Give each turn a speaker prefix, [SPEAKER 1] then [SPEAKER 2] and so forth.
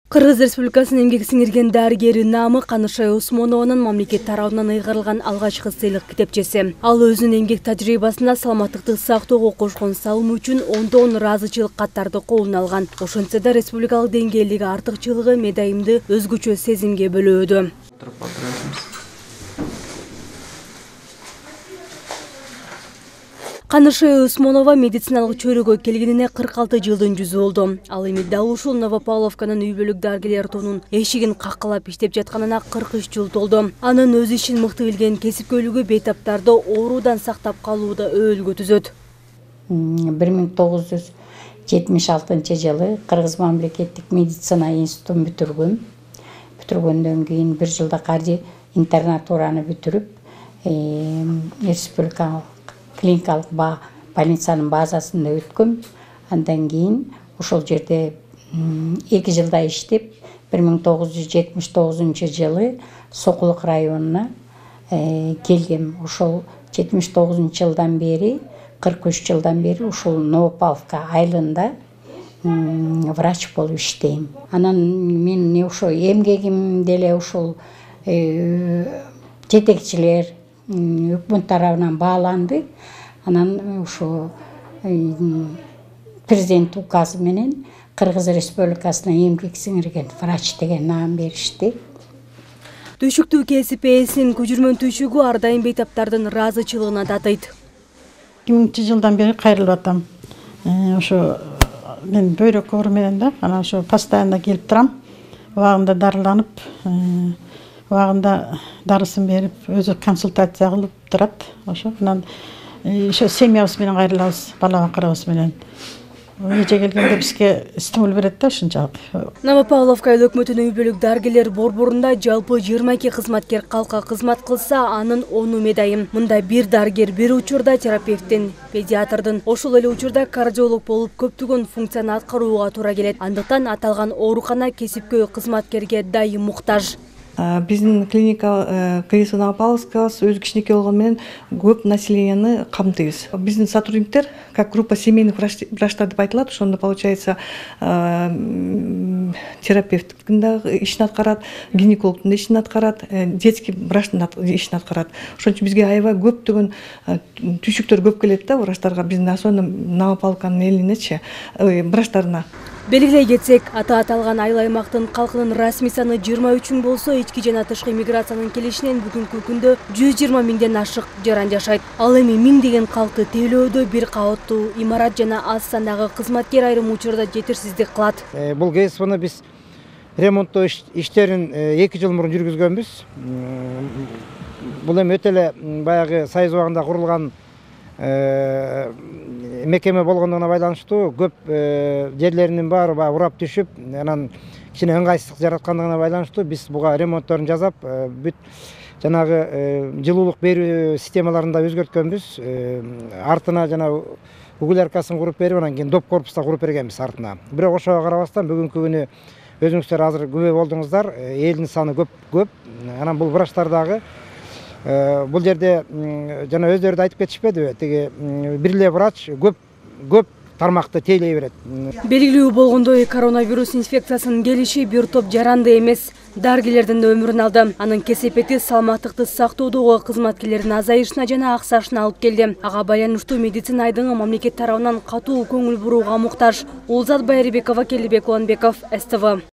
[SPEAKER 1] Кыргыз Республикасынын эмгек сиңирген дарыгери Намы Канышай Усмонованын мамлекет тарабынан ыйгарылган алгачкы сыйлык китепчеси. Ал өзүнүн эмгек тажрыйбасына саламаттыкты сактоого кошкон салымы үчүн ондон ыраазычылык каттарды колуна алган. Ошентсе да республикалык деңгээлдеги артыкчылыгы медайымды өзгөчө сезимге бөлөөдү. Канышай Усмонова медициналык чөйрөгө келгенине 46 жылдын жүзү болду. Ал эми дал ушул Новопавловканын үй бүлүк дарыгерлер тонун эшигин каккылап иштеп жатканына 43 жыл толду. Анын өз ишин мыкты билген кесипкөйлүгү бейтаптарды оорудан сактап калууда өөлгө түзөт.
[SPEAKER 2] 1976 жылы Кыргыз мамлекеттик медицина институтун бүтүргөндөн кийин 1 жылда каржы интернатураны бүтүрүп, республикалык клиникалык больницанын базасында өткөм. Андан кийин ошол жерде 2 жылда иштеп, 1979 жылы Сокулук районуна келгем. Ошол 79 жылдан бери, 43 жылдан бери ушул Новопавловка айылында врач болуп иштейм. Анан мен ошо эмгегим деле ушул жетекчилер өкмөт тарабынан бааланды. Анан ошо президент указы менен Кыргыз Республикасына эмгек сиңирген врач деген наам беришти.
[SPEAKER 1] Түшүктүү кесип ээсинин көчүрмөн түшүгү ар дайым бейтаптардын ыраазычылыгына татыйт.
[SPEAKER 3] 2000 жылдан бери кайрылып атам. Ошо мен бөйрөк оору менен да, анан ошо постоянно келип турам. Убагында дарыланып, убагында дарысын берип, өзү консультация кылып турат. Ошо анан ошо семьябыз менен кайрылабыз, бала бакырабыз менен. Эже келгенде бизге стимул берет да ушунчалык.
[SPEAKER 1] Новопавловка өкмөтүнүн үй бүлүк дарыгерлер борборунда жалпы 22 кызматкер калкка кызмат кылса, анын 10 медайым. Мында бир дарыгер, бир учурда терапевттин, педиатрдын, ошол эле учурда кардиолог болуп көптөгөн функцияны аткарууга туура келет. Андыктан аталган оорукана кесипкөй кызматкерге дайым муктаж.
[SPEAKER 4] Биздин клиника КС Новопавловскабыз өз кичинекей болгону менен көп населенияны камтыйбыз. Биздин сотрудниктер, как группа семейных врачтар деп айтылат, ошондо получается терапевттин да ишин аткарат, гинекологдун да ишин аткарат, детский врачтын ишин аткарат. Ошон үчүн бизге аябай көптөгөн түшүктөр көп келет да врачтарга, биздин особенно Новопавловканын элинечи, врачтарына.
[SPEAKER 1] Белгилей кетсек, аталган айыл аймактын калкынын расмий саны 23 болсо, ички жана тышкы миграциянын келишинен бүгүнкү күндө 120 миңден ашык жаран жашайт. Ал эми миңдеген калкты тейлөөдө бир кабаттуу имарат жана аз сандагы кызматкер айрым учурда жетишсиздик кылат.
[SPEAKER 5] Бул КСПны биз ремонттоо иштерин 2 жыл мурун жүргүзгөнбүз. Бул эми өтө эле баягы Союз убагында курулган мекеме болгондугуна байланыштуу көп жерлеринин баары урап түшүп, анан кичине ыңгайсыздык жараткандыгына байланыштуу биз буга ремонтторун жасап, бүт жанагы жылуулук берүү системаларын да өзгөрткөнбүз. Артына жана угул аркасын куруп берип, анан кийин доп корпуста куруп бергенбиз артына. Бирок ошого карабастан бүгүнкү күнү өзүңүздөр азыр күбө болдуңуздар, элдин саны көп. Анан бул врачтар дагы бул жерде жана өздөрү да айтып кетишпедиби, тиги бир эле врач көп тармакты тейлей берет.
[SPEAKER 1] Белгилүү болгондой, коронавирус инфекциясынын келиши бир топ жаранды эмес, дарыгерлердин да өмүрүн алды. Анын кесепети саламаттыкты сактоодогу кызматкерлердин азайышына жана аксашына алып келди. Ага байланыштуу медицина айдыңы мамлекет тарабынан катуу көңүл бурууга муктаж. Улзат Байырбекова, Келибек Уланбеков, СТВ.